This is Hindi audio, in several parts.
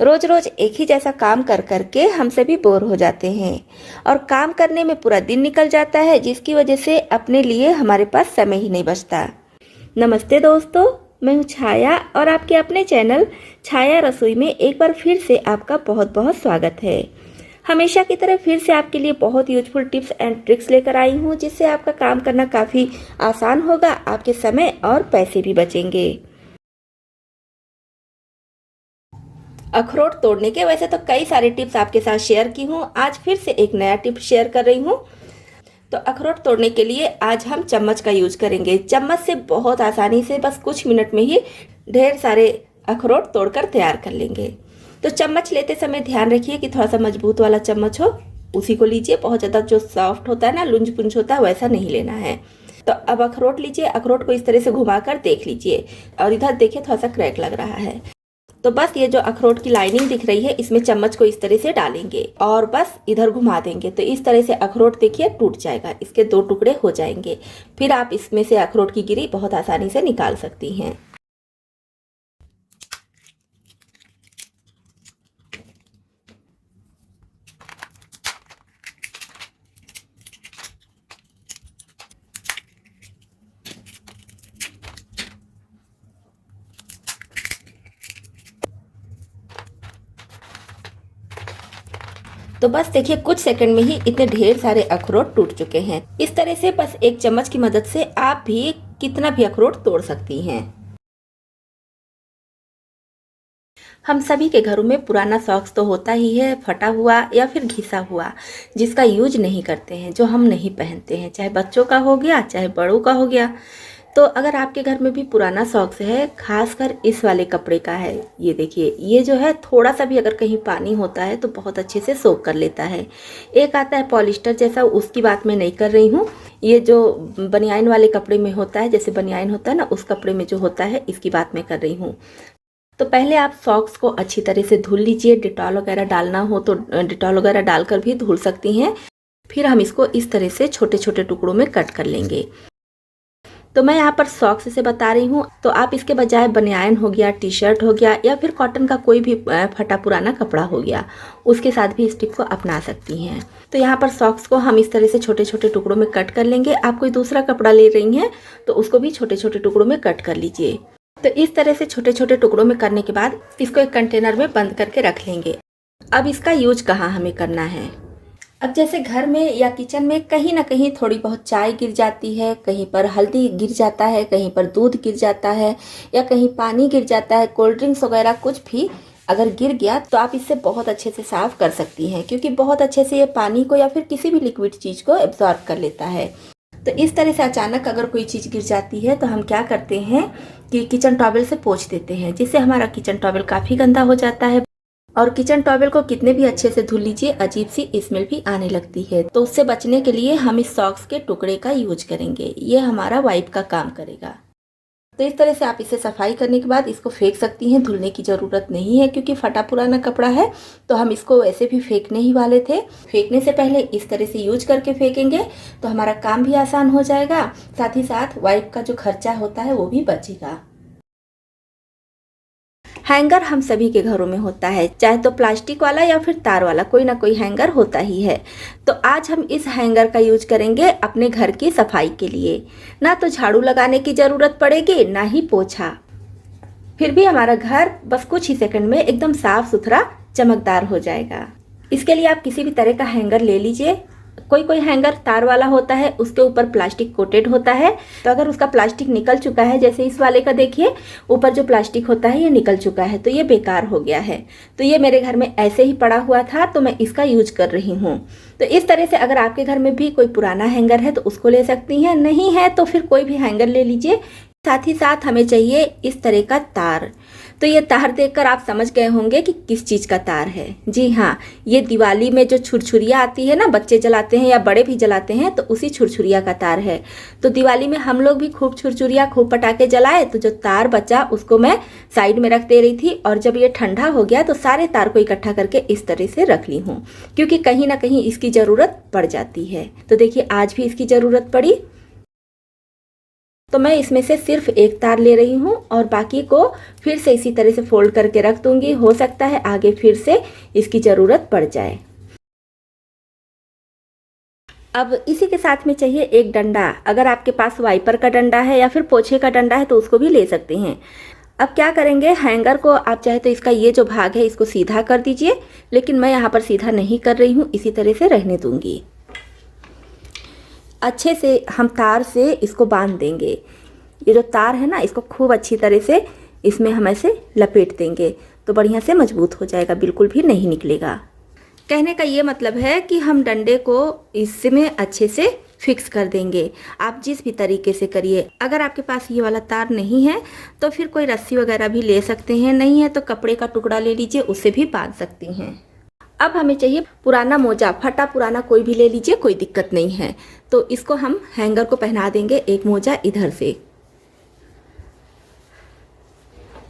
रोज रोज एक ही जैसा काम कर करके हम सभी बोर हो जाते हैं और काम करने में पूरा दिन निकल जाता है, जिसकी वजह से अपने लिए हमारे पास समय ही नहीं बचता। नमस्ते दोस्तों, मैं हूँ छाया और आपके अपने चैनल छाया रसोई में एक बार फिर से आपका बहुत बहुत स्वागत है। हमेशा की तरह फिर से आपके लिए बहुत यूजफुल टिप्स एंड ट्रिक्स लेकर आई हूँ, जिससे आपका काम करना काफ़ी आसान होगा, आपके समय और पैसे भी बचेंगे। अखरोट तोड़ने के वैसे तो कई सारे टिप्स आपके साथ शेयर की हूँ, आज फिर से एक नया टिप शेयर कर रही हूँ। तो अखरोट तोड़ने के लिए आज हम चम्मच का यूज करेंगे। चम्मच से बहुत आसानी से बस कुछ मिनट में ही ढेर सारे अखरोट तोड़कर तैयार कर लेंगे। तो चम्मच लेते समय ध्यान रखिए कि थोड़ा सा मजबूत वाला चम्मच हो, उसी को लीजिए। बहुत ज़्यादा जो सॉफ्ट होता है ना, लुंज पुंज होता है, वैसा नहीं लेना है। तो अब अखरोट लीजिए, अखरोट को इस तरह से घुमाकर देख लीजिए और इधर देखिए थोड़ा सा क्रैक लग रहा है। तो बस ये जो अखरोट की लाइनिंग दिख रही है, इसमें चम्मच को इस तरह से डालेंगे और बस इधर घुमा देंगे। तो इस तरह से अखरोट देखिए टूट जाएगा, इसके 2 टुकड़े हो जाएंगे। फिर आप इसमें से अखरोट की गिरी बहुत आसानी से निकाल सकती हैं। तो बस देखिए कुछ सेकंड में ही इतने ढेर सारे अखरोट टूट चुके हैं। इस तरह से बस एक चम्मच की मदद से आप भी कितना भी अखरोट तोड़ सकती हैं। हम सभी के घरों में पुराना सॉक्स तो होता ही है, फटा हुआ या फिर घिसा हुआ, जिसका यूज नहीं करते हैं, जो हम नहीं पहनते हैं, चाहे बच्चों का हो गया चाहे बड़ों का हो गया। तो अगर आपके घर में भी पुराना सॉक्स है, खासकर इस वाले कपड़े का है, ये देखिए, ये जो है थोड़ा सा भी अगर कहीं पानी होता है तो बहुत अच्छे से सोख कर लेता है। एक आता है पॉलिस्टर जैसा, उसकी बात मैं नहीं कर रही हूँ। ये जो बनियाइन वाले कपड़े में होता है, जैसे बनियाइन होता है ना, उस कपड़े में जो होता है, इसकी बात मैं कर रही हूँ। तो पहले आप सॉक्स को अच्छी तरह से धुल लीजिए। डिटॉल वगैरह डालना हो तो डिटॉल वगैरह डालकर भी धुल सकती हैं। फिर हम इसको इस तरह से छोटे छोटे टुकड़ों में कट कर लेंगे। तो मैं यहाँ पर सॉक्स से बता रही हूँ, तो आप इसके बजाय बनियान हो गया, टी शर्ट हो गया, या फिर कॉटन का कोई भी फटा पुराना कपड़ा हो गया, उसके साथ भी इस टिप को अपना सकती हैं। तो यहाँ पर सॉक्स को हम इस तरह से छोटे छोटे टुकड़ों में कट कर लेंगे। आप कोई दूसरा कपड़ा ले रही हैं तो उसको भी छोटे छोटे टुकड़ों में कट कर लीजिए। तो इस तरह से छोटे छोटे टुकड़ों में करने के बाद इसको एक कंटेनर में बंद करके रख लेंगे। अब इसका यूज कहाँ हमें करना है। अब जैसे घर में या किचन में कहीं ना कहीं थोड़ी बहुत चाय गिर जाती है, कहीं पर हल्दी गिर जाता है, कहीं पर दूध गिर जाता है, या कहीं पानी गिर जाता है, कोल्ड ड्रिंक्स वगैरह कुछ भी अगर गिर गया तो आप इससे बहुत अच्छे से साफ कर सकती हैं, क्योंकि बहुत अच्छे से ये पानी को या फिर किसी भी लिक्विड चीज़ को एब्जॉर्ब कर लेता है। तो इस तरह से अचानक अगर कोई चीज़ गिर जाती है तो हम क्या करते हैं कि किचन टॉवल से पोंछ देते हैं, जिससे हमारा किचन टॉवल काफ़ी गंदा हो जाता है। और किचन टॉवल को कितने भी अच्छे से धुल लीजिए, अजीब सी स्मेल भी आने लगती है। तो उससे बचने के लिए हम इस सॉक्स के टुकड़े का यूज करेंगे, ये हमारा वाइप का काम करेगा। तो इस तरह से आप इसे सफाई करने के बाद इसको फेंक सकती हैं, धुलने की ज़रूरत नहीं है, क्योंकि फटा पुराना कपड़ा है तो हम इसको वैसे भी फेंकने ही वाले थे। फेंकने से पहले इस तरह से यूज करके फेंकेंगे तो हमारा काम भी आसान हो जाएगा, साथ ही साथ वाइप का जो खर्चा होता है वो भी बचेगा। हैंगर हम सभी के घरों में होता है, चाहे तो प्लास्टिक वाला या फिर तार वाला, कोई ना कोई हैंगर होता ही है। तो आज हम इस हैंगर का यूज करेंगे अपने घर की सफाई के लिए। ना तो झाड़ू लगाने की ज़रूरत पड़ेगी, ना ही पोछा। फिर भी हमारा घर बस कुछ ही सेकंड में एकदम साफ सुथरा चमकदार हो जाएगा। इसके लिए आप किसी भी तरह का हैंगर ले लीजिए। कोई कोई हैंगर तार वाला होता है, उसके ऊपर प्लास्टिक कोटेड होता है। तो अगर उसका प्लास्टिक निकल चुका है, जैसे इस वाले का देखिए ऊपर जो प्लास्टिक होता है ये निकल चुका है, तो ये बेकार हो गया है। तो ये मेरे घर में ऐसे ही पड़ा हुआ था, तो मैं इसका यूज कर रही हूँ। तो इस तरह से अगर आपके घर में भी कोई पुराना हैंगर है तो उसको ले सकती हैं, नहीं है तो फिर कोई भी हैंगर ले लीजिए। साथ ही साथ हमें चाहिए इस तरह का तार। तो ये तार देखकर आप समझ गए होंगे कि किस चीज़ का तार है। जी हाँ, ये दिवाली में जो छुरछुरिया आती है ना, बच्चे जलाते हैं या बड़े भी जलाते हैं, तो उसी छुरछुरिया का तार है। तो दिवाली में हम लोग भी खूब छुरछुरिया, खूब पटाखे जलाए, तो जो तार बचा उसको मैं साइड में रख दे रही थी। और जब ये ठंडा हो गया तो सारे तार को इकट्ठा करके इस तरह से रख ली हूँ, क्योंकि कहीं ना कहीं इसकी ज़रूरत पड़ जाती है। तो देखिए आज भी इसकी ज़रूरत पड़ी। तो मैं इसमें से सिर्फ एक तार ले रही हूँ और बाकी को फिर से इसी तरह से फोल्ड करके रख दूंगी। हो सकता है आगे फिर से इसकी ज़रूरत पड़ जाए। अब इसी के साथ में चाहिए एक डंडा। अगर आपके पास वाइपर का डंडा है या फिर पोछे का डंडा है तो उसको भी ले सकते हैं। अब क्या करेंगे, हैंगर को आप चाहे तो इसका ये जो भाग है इसको सीधा कर दीजिए, लेकिन मैं यहाँ पर सीधा नहीं कर रही हूँ, इसी तरह से रहने दूंगी। अच्छे से हम तार से इसको बांध देंगे। ये जो तार है ना, इसको खूब अच्छी तरह से इसमें हम ऐसे लपेट देंगे तो बढ़िया से मजबूत हो जाएगा, बिल्कुल भी नहीं निकलेगा। कहने का ये मतलब है कि हम डंडे को इसमें अच्छे से फिक्स कर देंगे। आप जिस भी तरीके से करिए। अगर आपके पास ये वाला तार नहीं है तो फिर कोई रस्सी वगैरह भी ले सकते हैं, नहीं है तो कपड़े का टुकड़ा ले लीजिए, उससे भी बांध सकती हैं। अब हमें चाहिए पुराना मोजा, फटा पुराना कोई भी ले लीजिए, कोई दिक्कत नहीं है। तो इसको हम हैंगर को पहना देंगे, एक मोजा इधर से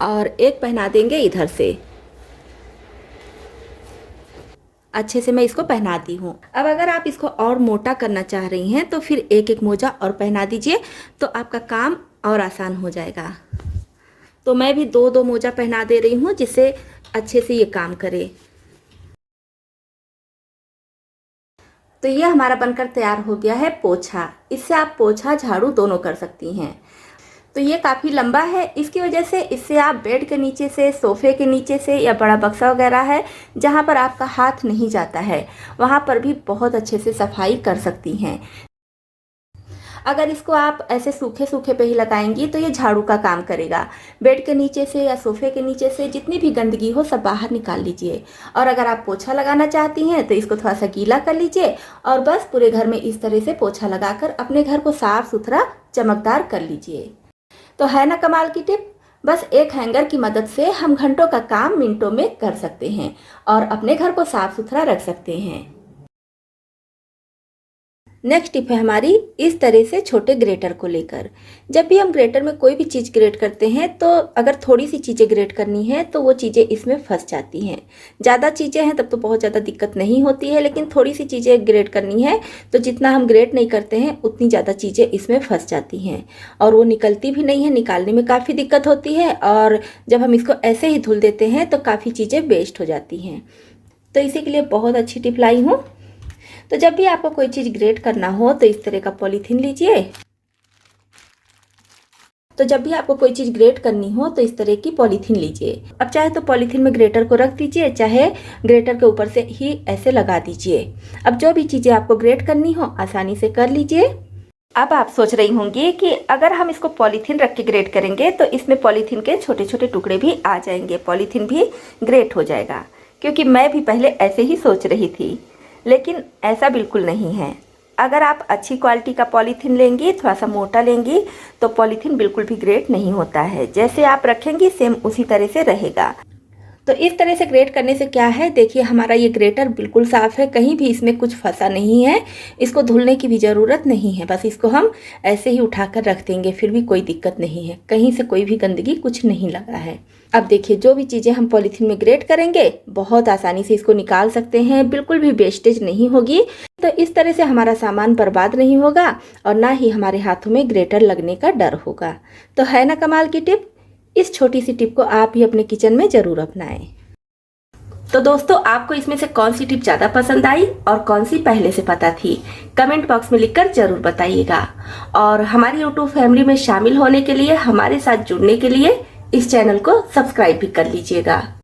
और एक पहना देंगे इधर से। अच्छे से मैं इसको पहना दी हूँ। अब अगर आप इसको और मोटा करना चाह रही हैं तो फिर एक एक मोजा और पहना दीजिए, तो आपका काम और आसान हो जाएगा। तो मैं भी दो दो मोजा पहना दे रही हूँ जिससे अच्छे से ये काम करे। तो ये हमारा बनकर तैयार हो गया है पोछा। इससे आप पोछा झाड़ू दोनों कर सकती हैं। तो ये काफ़ी लंबा है, इसकी वजह से इससे आप बेड के नीचे से, सोफ़े के नीचे से या बड़ा बक्सा वगैरह है जहाँ पर आपका हाथ नहीं जाता है, वहाँ पर भी बहुत अच्छे से सफाई कर सकती हैं। अगर इसको आप ऐसे सूखे सूखे पे ही लगाएंगी तो ये झाड़ू का काम करेगा। बेड के नीचे से या सोफ़े के नीचे से जितनी भी गंदगी हो सब बाहर निकाल लीजिए। और अगर आप पोछा लगाना चाहती हैं तो इसको थोड़ा सा गीला कर लीजिए और बस पूरे घर में इस तरह से पोछा लगाकर अपने घर को साफ़ सुथरा चमकदार कर लीजिए। तो है ना कमाल की टिप। बस एक हैंगर की मदद से हम घंटों का काम मिनटों में कर सकते हैं और अपने घर को साफ सुथरा रख सकते हैं। नेक्स्ट टिप है हमारी इस तरह से छोटे ग्रेटर को लेकर। जब भी हम ग्रेटर में कोई भी चीज़ ग्रेट करते हैं तो अगर थोड़ी सी चीज़ें ग्रेट करनी है तो वो चीज़ें इसमें फंस जाती हैं। ज़्यादा चीज़ें हैं तब तो बहुत ज़्यादा दिक्कत नहीं होती है, लेकिन थोड़ी सी चीज़ें ग्रेट करनी है तो जितना हम ग्रेट नहीं करते हैं उतनी ज़्यादा चीज़ें इसमें फंस जाती हैं और वो निकलती भी नहीं है, निकालने में काफ़ी दिक्कत होती है। और जब हम इसको ऐसे ही धुल देते हैं तो काफ़ी चीज़ें वेस्ट हो जाती हैं। तो इसी के लिए बहुत अच्छी टिप लाई हूँ। तो जब भी आपको कोई चीज़ ग्रेट करना हो तो इस तरह का पॉलीथीन लीजिए। तो जब भी आपको कोई चीज़ ग्रेट करनी हो तो इस तरह की पॉलीथीन लीजिए। अब चाहे तो पॉलीथीन में ग्रेटर को रख दीजिए, चाहे ग्रेटर के ऊपर से ही ऐसे लगा दीजिए। अब जो भी चीज़ें आपको ग्रेट करनी हो आसानी से कर लीजिए। अब आप सोच रही होंगी कि अगर हम इसको पॉलीथीन रख के ग्रेट करेंगे तो इसमें पॉलीथीन के छोटे छोटे टुकड़े भी आ जाएंगे, पॉलीथीन भी ग्रेट हो जाएगा। क्योंकि मैं भी पहले ऐसे ही सोच रही थी, लेकिन ऐसा बिल्कुल नहीं है। अगर आप अच्छी क्वालिटी का पॉलीथीन लेंगी, थोड़ा सा मोटा लेंगी, तो पॉलीथीन बिल्कुल भी ग्रेट नहीं होता है। जैसे आप रखेंगी सेम उसी तरह से रहेगा। तो इस तरह से ग्रेट करने से क्या है, देखिए हमारा ये ग्रेटर बिल्कुल साफ़ है, कहीं भी इसमें कुछ फंसा नहीं है। इसको धुलने की भी ज़रूरत नहीं है, बस इसको हम ऐसे ही उठाकर रख देंगे, फिर भी कोई दिक्कत नहीं है, कहीं से कोई भी गंदगी कुछ नहीं लगा है। अब देखिए जो भी चीज़ें हम पॉलीथीन में ग्रेट करेंगे बहुत आसानी से इसको निकाल सकते हैं, बिल्कुल भी वेस्टेज नहीं होगी। तो इस तरह से हमारा सामान बर्बाद नहीं होगा और ना ही हमारे हाथों में ग्रेटर लगने का डर होगा। तो है ना कमाल की टिप। इस छोटी सी टिप को आप भी अपने किचन में ज़रूर अपनाएं। तो दोस्तों आपको इसमें से कौन सी टिप ज़्यादा पसंद आई और कौन सी पहले से पता थी, कमेंट बॉक्स में लिखकर ज़रूर बताइएगा। और हमारी यूट्यूब फैमिली में शामिल होने के लिए, हमारे साथ जुड़ने के लिए इस चैनल को सब्सक्राइब भी कर लीजिएगा।